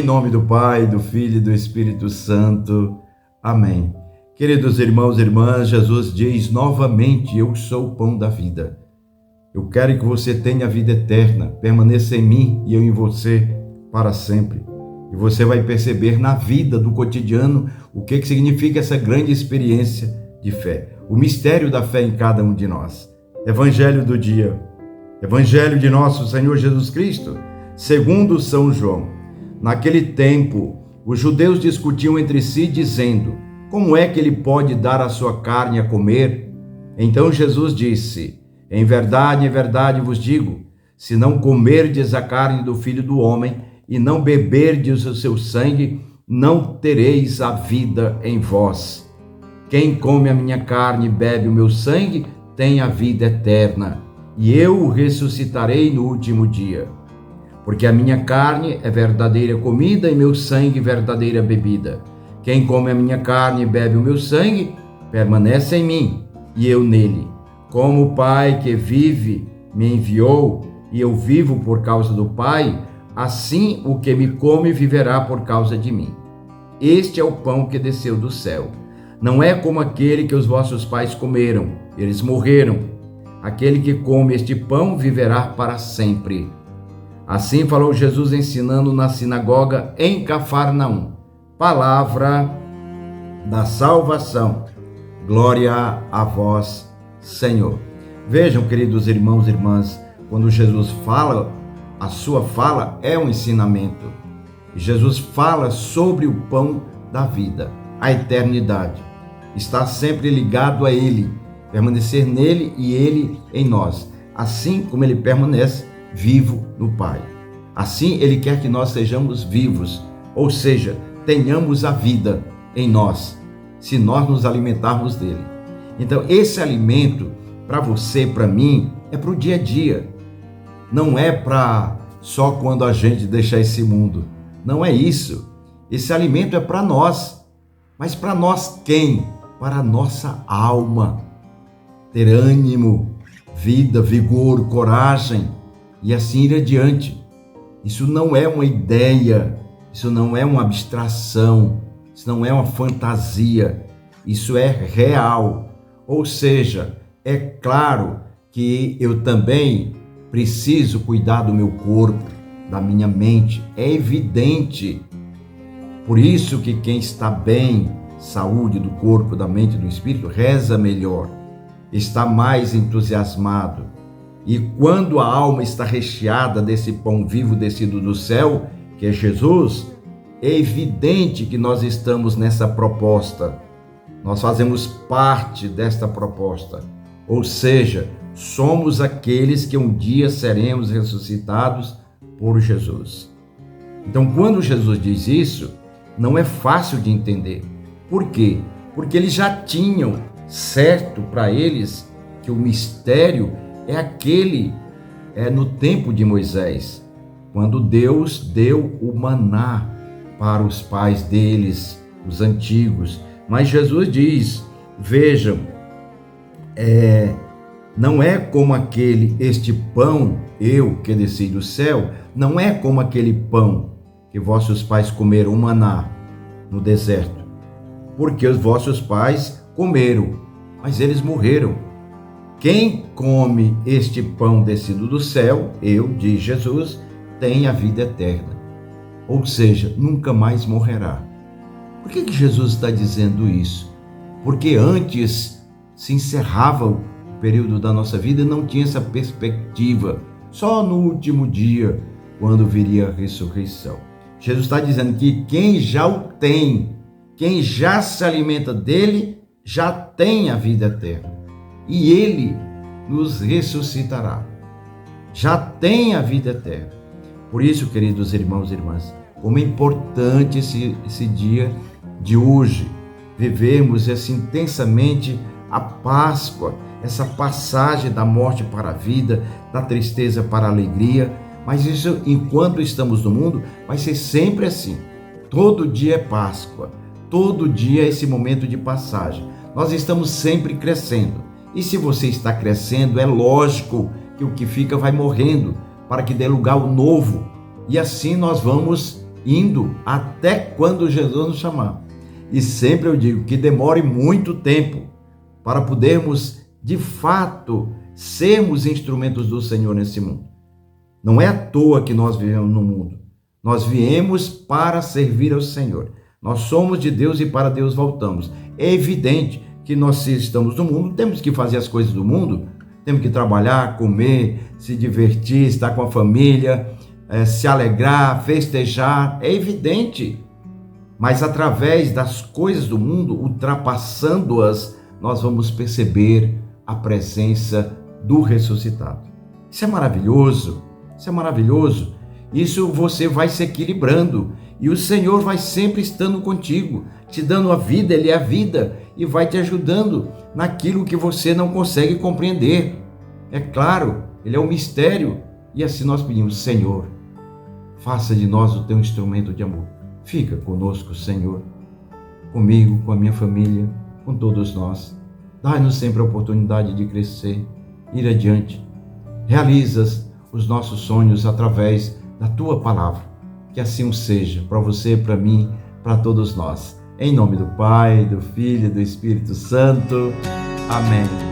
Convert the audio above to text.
nome do Pai, do Filho e do Espírito Santo. Amém. Queridos irmãos e irmãs, Jesus diz novamente: eu sou o pão da vida. Eu quero que você tenha a vida eterna, permaneça em mim e eu em você para sempre. E você vai perceber na vida do cotidiano o que significa essa grande experiência de fé. O mistério da fé em cada um de nós. Evangelho do dia. Evangelho de nosso Senhor Jesus Cristo, segundo São João. Naquele tempo, os judeus discutiam entre si, dizendo: como é que ele pode dar a sua carne a comer? Então Jesus disse: em verdade vos digo, se não comerdes a carne do Filho do Homem e não beberdes o seu sangue, não tereis a vida em vós. Quem come a minha carne e bebe o meu sangue tem a vida eterna, e eu o ressuscitarei no último dia. Porque a minha carne é verdadeira comida e meu sangue verdadeira bebida. Quem come a minha carne e bebe o meu sangue, permanece em mim, e eu nele. Como o Pai que vive me enviou, e eu vivo por causa do Pai, assim o que me come viverá por causa de mim. Este é o pão que desceu do céu. Não é como aquele que os vossos pais comeram, eles morreram. Aquele que come este pão viverá para sempre. Assim falou Jesus ensinando na sinagoga em Cafarnaum. Palavra da salvação. Glória a vós, Senhor. Vejam, queridos irmãos e irmãs, quando Jesus fala, a sua fala é um ensinamento. Jesus fala sobre o pão da vida, a eternidade. Está sempre ligado a Ele, permanecer nele e Ele em nós, assim como Ele permanece vivo no Pai. Assim Ele quer que nós sejamos vivos, ou seja, tenhamos a vida em nós, se nós nos alimentarmos dele. Então esse alimento para você, para mim, é para o dia a dia. Não é para só quando a gente deixar esse mundo. Não é isso. Esse alimento é para nós. Mas para nós quem? Para a nossa alma. Ter ânimo, vida, vigor, coragem e assim ir adiante. Isso não é uma ideia, isso não é uma abstração, isso não é uma fantasia, isso é real. Ou seja, é claro que eu também preciso cuidar do meu corpo, da minha mente, é evidente. Por isso que quem está bem, saúde do corpo, da mente e do espírito, reza melhor, está mais entusiasmado. E quando a alma está recheada desse pão vivo descido do céu, que é Jesus, é evidente que nós estamos nessa proposta. Nós fazemos parte desta proposta. Ou seja, somos aqueles que um dia seremos ressuscitados por Jesus. Então, quando Jesus diz isso, não é fácil de entender. Por quê? Porque eles já tinham certo para eles que o mistério é aquele, no tempo de Moisés, quando Deus deu o maná para os pais deles, os antigos. Mas Jesus diz, vejam, não é como este pão, eu que desci do céu, não é como aquele pão que vossos pais comeram, o maná, no deserto. Porque os vossos pais comeram, mas eles morreram. Quem come este pão descido do céu, eu, diz Jesus, tem a vida eterna. Ou seja, nunca mais morrerá. Por que Jesus está dizendo isso? Porque antes se encerrava o período da nossa vida e não tinha essa perspectiva. Só no último dia, quando viria a ressurreição. Jesus está dizendo que quem já o tem, quem já se alimenta dele, já tem a vida eterna. E ele nos ressuscitará. Já tem a vida eterna. Por isso, queridos irmãos e irmãs, como é importante esse dia de hoje, vivermos intensamente a Páscoa, essa passagem da morte para a vida, da tristeza para a alegria. Mas isso, enquanto estamos no mundo, vai ser sempre assim. Todo dia é Páscoa, todo dia é esse momento de passagem. Nós estamos sempre crescendo. E se você está crescendo, é lógico que o que fica vai morrendo, para que dê lugar ao novo. E assim nós vamos indo até quando Jesus nos chamar. E sempre eu digo que demore muito tempo para podermos, de fato, sermos instrumentos do Senhor nesse mundo. Não é à toa que nós vivemos no mundo. Nós viemos para servir ao Senhor. Nós somos de Deus e para Deus voltamos. É evidente que nós, se estamos no mundo, temos que fazer as coisas do mundo, temos que trabalhar, comer, se divertir, estar com a família, se alegrar, festejar. É evidente. Mas através das coisas do mundo, ultrapassando-as, nós vamos perceber a presença do ressuscitado. Isso é maravilhoso, isso é maravilhoso. Isso você vai se equilibrando e o Senhor vai sempre estando contigo, te dando a vida, Ele é a vida e vai te ajudando naquilo que você não consegue compreender. É claro, Ele é um mistério e assim nós pedimos: Senhor, faça de nós o teu instrumento de amor. Fica conosco, Senhor, comigo, com a minha família, com todos nós. Dá-nos sempre a oportunidade de crescer, ir adiante. Realizas os nossos sonhos através da Tua palavra. Que assim o seja, para você, para mim, para todos nós. Em nome do Pai, do Filho e do Espírito Santo. Amém.